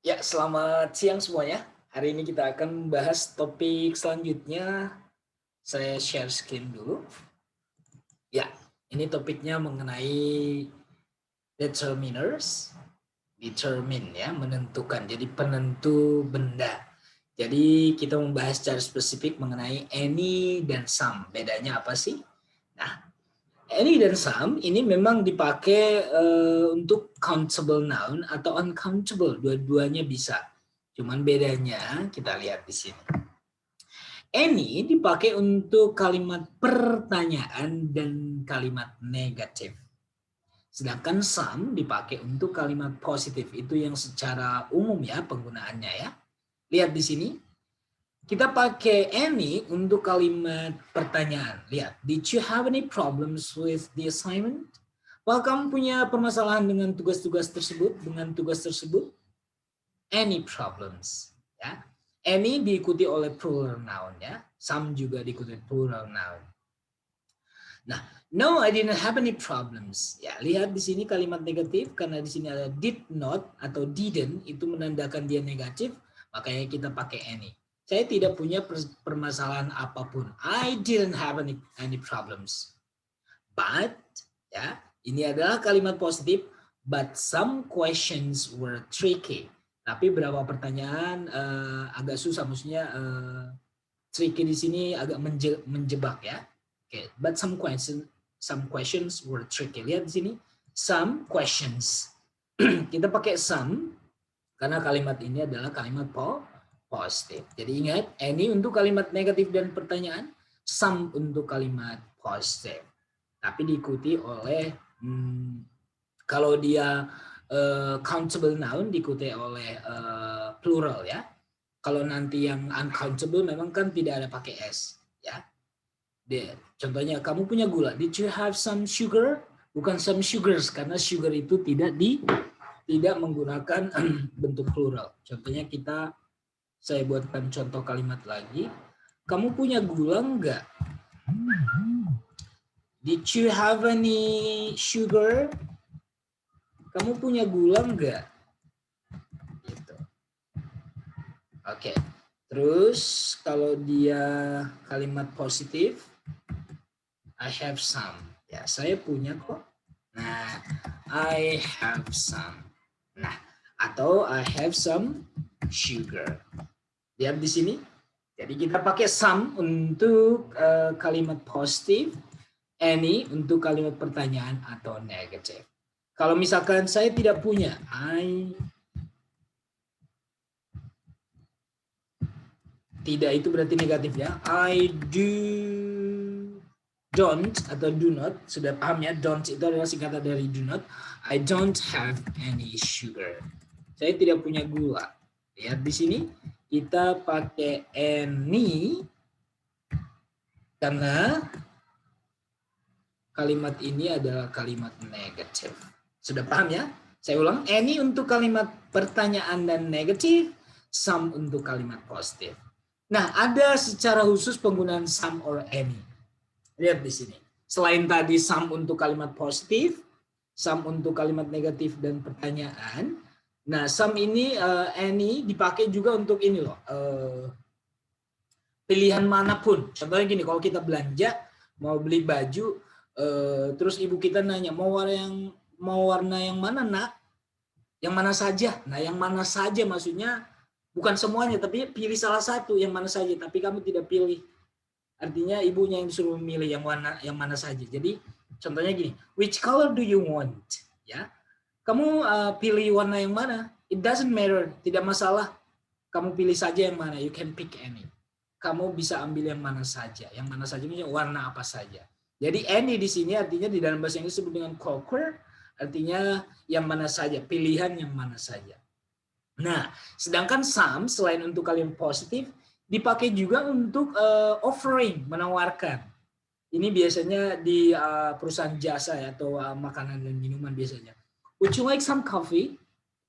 Ya, selamat siang semuanya. Hari ini kita akan membahas topik selanjutnya. Saya share screen dulu. Ya, ini topiknya mengenai determiners. Determine ya, menentukan. Jadi penentu benda. Jadi kita membahas secara spesifik mengenai any dan some. Bedanya apa sih? Nah, any dan some ini memang dipakai untuk countable noun atau uncountable. Dua-duanya bisa. Cuman bedanya kita lihat di sini. Any dipakai untuk kalimat pertanyaan dan kalimat negatif. Sedangkan some dipakai untuk kalimat positif. Itu yang secara umum ya penggunaannya ya. Lihat di sini. Kita pakai any untuk kalimat pertanyaan. Lihat, did you have any problems with the assignment? Apakah kamu punya permasalahan dengan tugas-tugas tersebut, Any problems, ya. Any diikuti oleh plural noun ya. Some juga diikuti plural noun. Nah, no, I didn't have any problems. Ya, lihat di sini kalimat negatif karena di sini ada did not atau didn't itu menandakan dia negatif, makanya kita pakai any. Saya tidak punya permasalahan apapun. I didn't have any problems. But ya, ini adalah kalimat positif, but some questions were tricky. Tapi beberapa pertanyaan agak susah, maksudnya tricky di sini agak menjebak ya. Okay, but some questions were tricky. Lihat di sini, some questions. Kita pakai some karena kalimat ini adalah kalimat positif. Jadi ingat, any untuk kalimat negatif dan pertanyaan, some untuk kalimat positif. Tapi diikuti oleh kalau dia countable noun diikuti oleh plural ya. Kalau nanti yang uncountable memang kan tidak ada pakai s ya. Contohnya kamu punya gula, did you have some sugar? Bukan some sugars karena sugar itu tidak menggunakan bentuk plural. Contohnya saya buatkan contoh kalimat lagi. Kamu punya gula enggak? Did you have any sugar? Kamu punya gula enggak? Gitu. Oke. Terus kalau dia kalimat positif, I have some. Ya, saya punya kok. Nah, I have some. Nah, atau I have some sugar. Lihat di sini. Jadi kita pakai some untuk kalimat positif, any untuk kalimat pertanyaan atau negatif. Kalau misalkan saya tidak punya, tidak itu berarti negatif ya. I don't atau do not, sudah paham ya, don't itu adalah singkatan dari do not. I don't have any sugar. Saya tidak punya gula. Lihat di sini kita pakai any karena kalimat ini adalah kalimat negatif. Sudah paham ya? Saya ulang, any untuk kalimat pertanyaan dan negatif, some untuk kalimat positif. Nah, ada secara khusus penggunaan some or any. Lihat di sini. Selain tadi some untuk kalimat positif, some untuk kalimat negatif dan pertanyaan. Nah, some ini any dipakai juga untuk ini loh. Pilihan manapun. Contohnya gini, kalau kita belanja mau beli baju, terus ibu kita nanya mau warna yang mana nak? Yang mana saja? Nah, yang mana saja maksudnya bukan semuanya, tapi pilih salah satu yang mana saja. Tapi kamu tidak pilih. Artinya ibunya yang disuruh memilih yang mana saja. Jadi contohnya gini, which color do you want? Ya, kamu pilih warna yang mana? It doesn't matter, tidak masalah. Kamu pilih saja yang mana. You can pick any. Kamu bisa ambil yang mana saja. Yang mana saja maksudnya warna apa saja. Jadi any di sini artinya di dalam bahasa Inggris disebut dengan conquer, artinya yang mana saja, pilihan yang mana saja. Nah, sedangkan some selain untuk kalimat positif dipakai juga untuk offering, menawarkan. Ini biasanya di perusahaan jasa ya, atau makanan dan minuman biasanya. Would you like some coffee?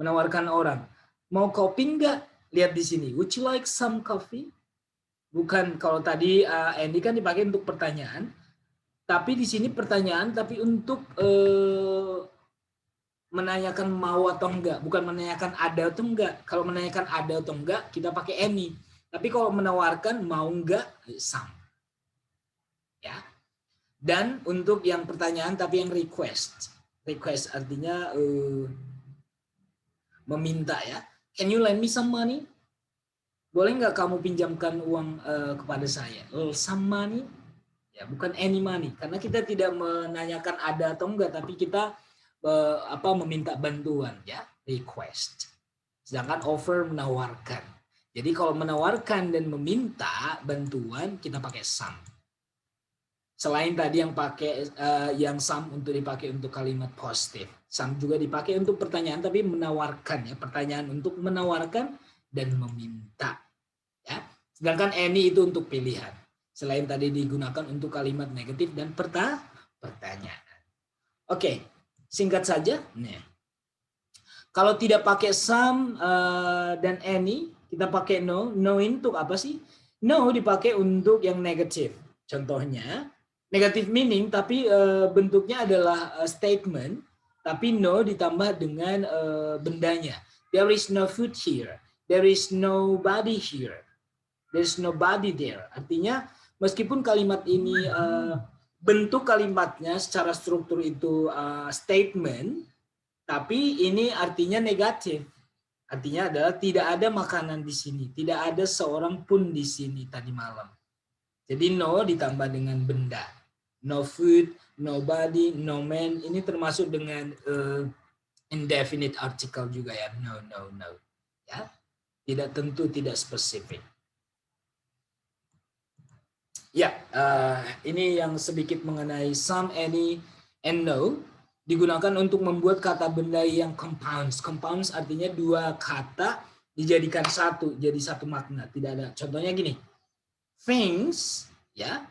Menawarkan orang. Mau kopi enggak? Lihat di sini. Would you like some coffee? Bukan, kalau tadi Andy kan dipakai untuk pertanyaan. Tapi di sini pertanyaan, tapi untuk menanyakan mau atau enggak, bukan menanyakan ada atau enggak. Kalau menanyakan ada atau enggak, kita pakai any. Tapi kalau menawarkan mau enggak, some. Ya. Dan untuk yang pertanyaan tapi yang request. Request artinya meminta ya. Can you lend me some money? Boleh nggak kamu pinjamkan uang kepada saya? Some money? Ya, bukan any money. Karena kita tidak menanyakan ada atau enggak, tapi kita meminta bantuan ya, request. Sedangkan offer menawarkan. Jadi kalau menawarkan dan meminta bantuan kita pakai some. Selain tadi yang pakai yang some untuk dipakai untuk kalimat positif, some juga dipakai untuk pertanyaan tapi menawarkan ya, pertanyaan untuk menawarkan dan meminta ya. Sedangkan any itu untuk pilihan. Selain tadi digunakan untuk kalimat negatif dan pertanyaan. Oke, singkat saja. Nih. Kalau tidak pakai some dan any, kita pakai no. No untuk apa sih? No dipakai untuk yang negatif. Contohnya, negative meaning tapi bentuknya adalah statement, tapi no ditambah dengan bendanya. There is no food here. There is nobody here. There is nobody there. Artinya meskipun kalimat ini bentuk kalimatnya secara struktur itu statement, tapi ini artinya negatif. Artinya adalah tidak ada makanan di sini, tidak ada seorang pun di sini tadi malam. Jadi no ditambah dengan benda. No food, nobody, no man. Ini termasuk dengan indefinite article juga ya. No, no, no. Ya, tidak tentu, tidak spesifik. Ya, ini yang sedikit mengenai some, any, and no. Digunakan untuk membuat kata benda yang compounds. Compounds artinya dua kata dijadikan satu, jadi satu makna. Tidak ada. Contohnya gini, things, ya,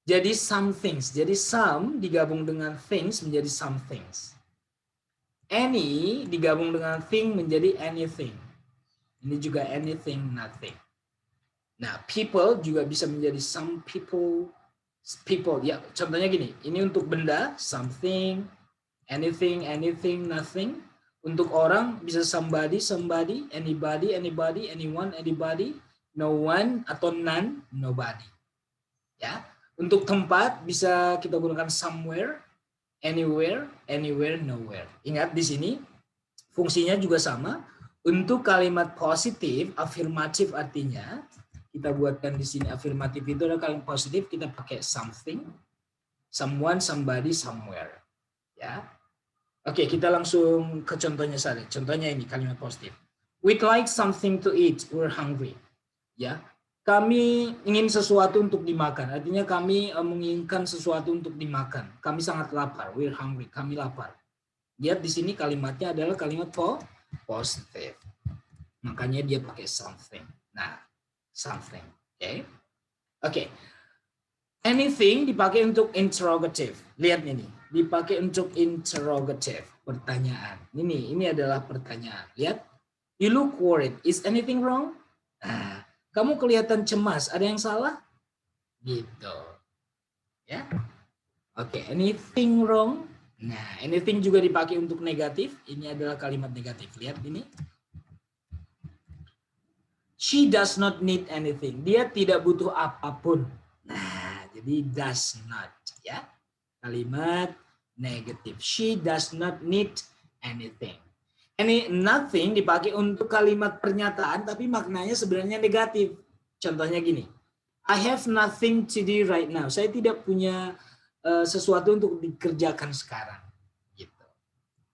jadi some things. Jadi some digabung dengan things menjadi some things. Any digabung dengan thing menjadi anything. Ini juga anything, nothing. Nah, people juga bisa menjadi some people. People, ya, contohnya gini. Ini untuk benda, something, anything, anything, nothing. Untuk orang bisa somebody, somebody, anybody, anybody, anyone, anybody, no one atau none, nobody. Ya. Untuk tempat bisa kita gunakan somewhere, anywhere, anywhere, nowhere. Ingat di sini fungsinya juga sama. Untuk kalimat positif, afirmatif artinya kita buatkan di sini afirmatif itu adalah kalimat positif, kita pakai something, someone, somebody, somewhere. Ya. Oke, kita langsung ke contohnya saja. Contohnya ini kalimat positif. We'd like something to eat. We're hungry. Ya. Kami ingin sesuatu untuk dimakan. Artinya kami menginginkan sesuatu untuk dimakan. Kami sangat lapar. We're hungry. Kami lapar. Lihat di sini kalimatnya adalah kalimat positif. Makanya dia pakai something. Nah, something. Oke. Oke. Anything dipakai untuk interrogative. Lihat ini. Dipakai untuk interrogative, pertanyaan. Ini adalah pertanyaan. Lihat. You look worried. Is anything wrong? Nah, kamu kelihatan cemas. Ada yang salah? Gitu. Ya. Oke, anything wrong? Nah, anything juga dipakai untuk negatif. Ini adalah kalimat negatif. Lihat ini. She does not need anything. Dia tidak butuh apapun. Nah, jadi does not, ya. Kalimat negatif. She does not need anything. Ini nothing dipakai untuk kalimat pernyataan tapi maknanya sebenarnya negatif. Contohnya gini. I have nothing to do right now. Saya tidak punya sesuatu untuk dikerjakan sekarang. Gitu.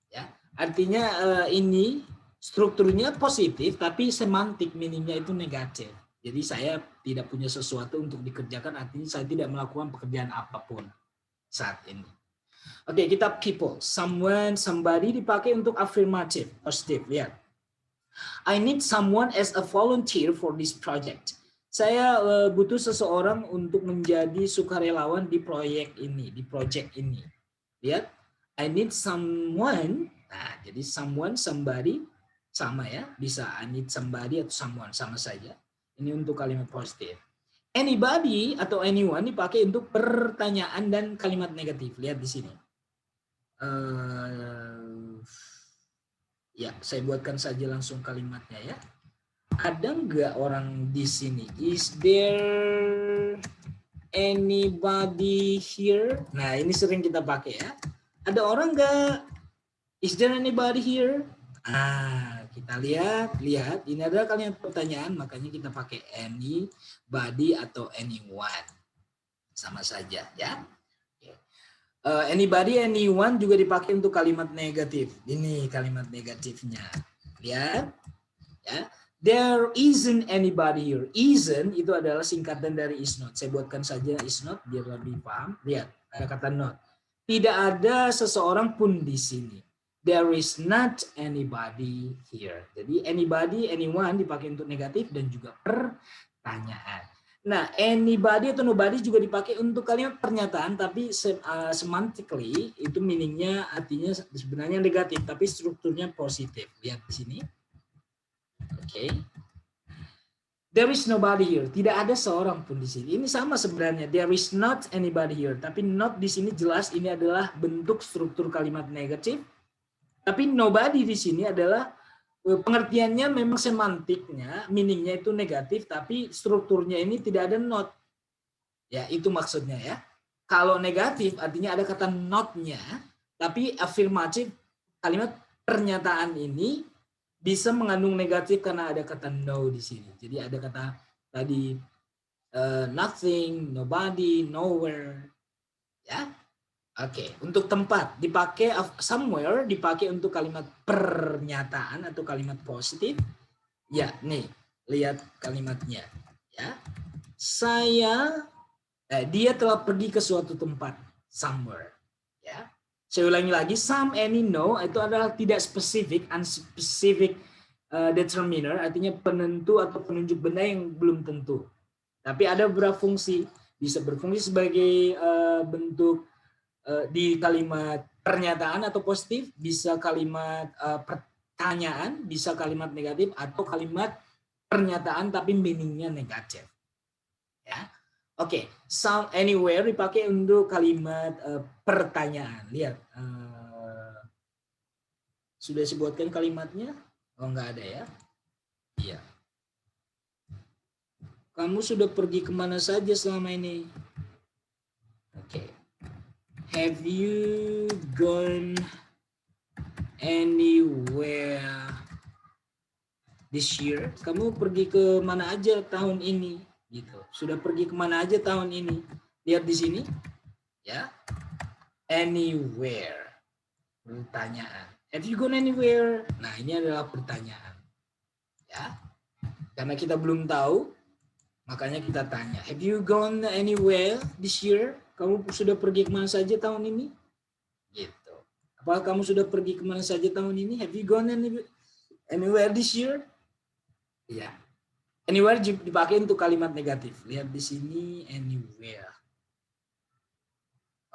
Ya. Artinya ini strukturnya positif tapi semantik meaningnya itu negatif. Jadi saya tidak punya sesuatu untuk dikerjakan, artinya saya tidak melakukan pekerjaan apapun saat ini. Oke, kita people. Someone, somebody dipakai untuk afirmatif, positif. Lihat. I need someone as a volunteer for this project. Saya butuh seseorang untuk menjadi sukarelawan di proyek ini, di project ini. Lihat. I need someone. Nah, jadi someone, somebody sama ya. Bisa I need somebody atau someone, sama saja. Ini untuk kalimat positif. Anybody atau anyone dipakai untuk pertanyaan dan kalimat negatif. Lihat di sini. Ya, saya buatkan saja langsung kalimatnya ya. Ada nggak orang di sini? Is there anybody here? Nah, ini sering kita pakai ya. Ada orang nggak? Is there anybody here? Kita lihat. Ini adalah kalimat pertanyaan, makanya kita pakai anybody atau anyone. Sama saja ya. Anybody, anyone juga dipakai untuk kalimat negatif. Ini kalimat negatifnya. Lihat. Ya. There isn't anybody here. Isn't itu adalah singkatan dari is not. Saya buatkan saja is not biar lebih paham. Lihat, ada kata not. Tidak ada seseorang pun di sini. There is not anybody here. Jadi anybody, anyone dipakai untuk negatif dan juga pertanyaan. Nah, anybody atau nobody juga dipakai untuk kalimat pernyataan, tapi semantically itu meaningnya artinya sebenarnya negatif, tapi strukturnya positif. Lihat di sini. Oke. There is nobody here. Tidak ada seorang pun di sini. Ini sama sebenarnya. There is not anybody here. Tapi not di sini jelas ini adalah bentuk struktur kalimat negatif. Tapi nobody di sini adalah pengertiannya memang semantiknya, meaningnya itu negatif, tapi strukturnya ini tidak ada not. Ya, itu maksudnya ya. Kalau negatif artinya ada kata not-nya, tapi afirmatif kalimat pernyataan ini bisa mengandung negatif karena ada kata no di sini. Jadi ada kata tadi nothing, nobody, nowhere. Ya. Oke, untuk tempat dipakai somewhere dipakai untuk kalimat pernyataan atau kalimat positif. Ya, nih, lihat kalimatnya, ya. Dia telah pergi ke suatu tempat, somewhere, ya. Saya ulangi lagi, some, any, no itu adalah tidak spesifik, unspecific determiner, artinya penentu atau penunjuk benda yang belum tentu. Tapi ada beberapa fungsi, bisa berfungsi sebagai bentuk di kalimat pernyataan atau positif, bisa kalimat pertanyaan, bisa kalimat negatif, atau kalimat pernyataan tapi meaningnya negatif. Ya, oke. Some, anywhere dipakai untuk kalimat pertanyaan. Lihat, sudah disebutkan kalimatnya? Oh, nggak ada ya? Iya. Kamu sudah pergi kemana saja selama ini? Oke. Have you gone anywhere this year? Kamu pergi ke mana aja tahun ini? Gitu. Sudah pergi kemana aja tahun ini? Lihat di sini, ya. Anywhere, pertanyaan. Have you gone anywhere? Nah, ini adalah pertanyaan, ya. Karena kita belum tahu, makanya kita tanya. Have you gone anywhere this year? Kamu sudah pergi kemana saja tahun ini? Gitu. Apakah kamu sudah pergi kemana saja tahun ini? Have you gone anywhere this year? Iya. Anywhere dipakai untuk kalimat negatif. Lihat di sini, anywhere.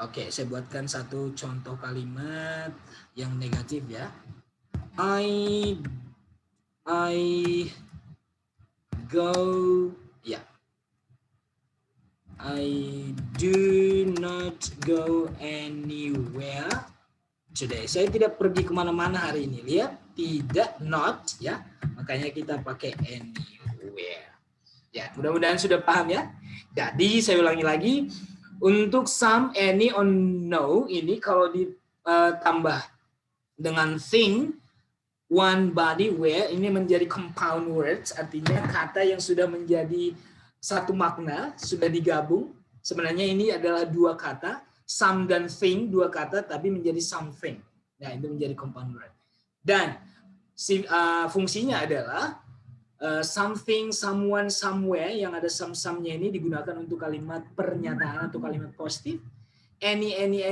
Oke, saya buatkan satu contoh kalimat yang negatif ya. I go, ya. I do not go anywhere today. Saya tidak pergi kemana-mana hari ini. Lihat, tidak, not, ya. Makanya kita pakai anywhere. Ya, mudah-mudahan sudah paham ya. Jadi saya ulangi lagi. Untuk some, any, or no ini kalau ditambah dengan thing, one, body, where ini menjadi compound words, artinya kata yang sudah menjadi satu makna, sudah digabung. Sebenarnya ini adalah dua kata, some dan thing, dua kata tapi menjadi something. Nah, itu menjadi compound word. Dan fungsinya adalah something, someone, somewhere yang ada some-nya ini digunakan untuk kalimat pernyataan atau kalimat positif. Any ini,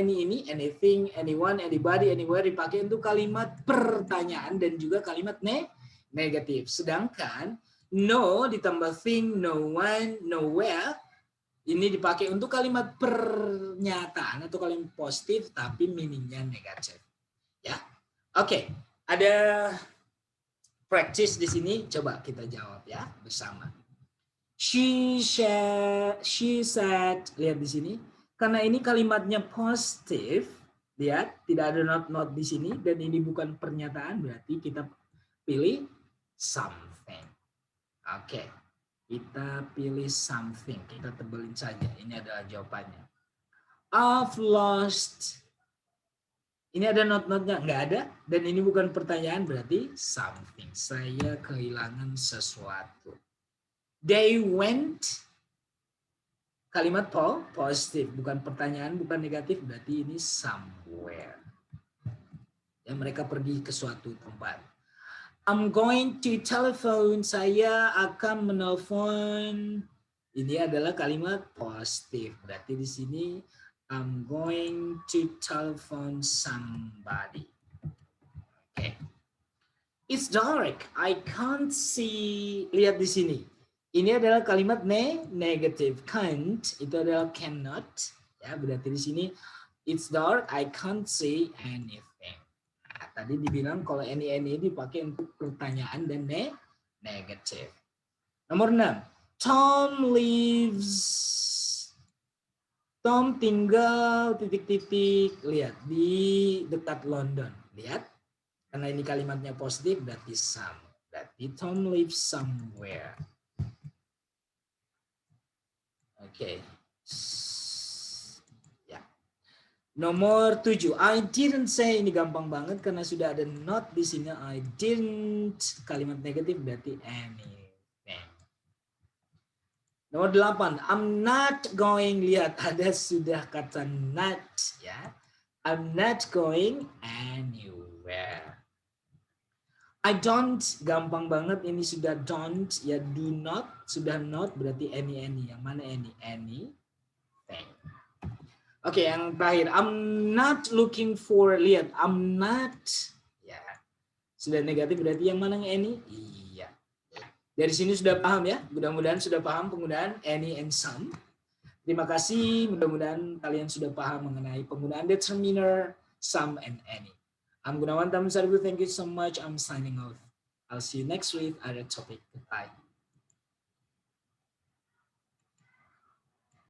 anything, anyone, anybody, anywhere dipakai untuk kalimat pertanyaan dan juga kalimat negatif. Sedangkan no ditambah thing, no one, nowhere ini dipakai untuk kalimat pernyataan atau kalimat positif tapi meaningnya negatif. Ya, oke. Ada practice di sini, coba kita jawab ya bersama. She said, lihat di sini, karena ini kalimatnya positif, Lihat, tidak ada not di sini dan ini bukan pernyataan, berarti kita pilih something. Oke, kita pilih something. Kita tebelin saja. Ini adalah jawabannya. I've lost. Ini ada not-notnya? Nggak ada. Dan ini bukan pertanyaan, berarti something. Saya kehilangan sesuatu. They went. Kalimat positif, bukan pertanyaan, bukan negatif, berarti ini somewhere. Ya, mereka pergi ke suatu tempat. I'm going to telephone, saya akan menelpon. Ini adalah kalimat positif, berarti di sini I'm going to telephone somebody. Oke. Okay. It's dark, I can't see. Lihat di sini. Ini adalah kalimat negative. Can't itu adalah cannot. Ya, berarti di sini it's dark, I can't see anything. Nah, tadi dibilang kalau any dipakai untuk pertanyaan dan negative. Nomor 6. Tom lives. Tom tinggal titik-titik. Lihat di dekat London. Lihat. Karena ini kalimatnya positif berarti some. Berarti Tom lives somewhere. Oke. Ya. Nomor 7. I didn't say, ini gampang banget karena sudah ada not di sini. I didn't, kalimat negatif berarti anything. Nomor 8. I'm not going, lihat ada sudah kata not ya. I'm not going anywhere. I don't, gampang banget, ini sudah don't, ya do not, sudah not, berarti any, yang mana any? Anything. Oke, yang terakhir, I'm not looking for, lihat, I'm not, ya, sudah negatif, berarti yang mana any? Iya. Dari sini sudah paham ya, mudah-mudahan sudah paham penggunaan any and some. Terima kasih, mudah-mudahan kalian sudah paham mengenai penggunaan determiner, some, and any. I'm Gunawan Tamsarbu. Thank you so much. I'm signing off. I'll see you next week at a topic. Goodbye.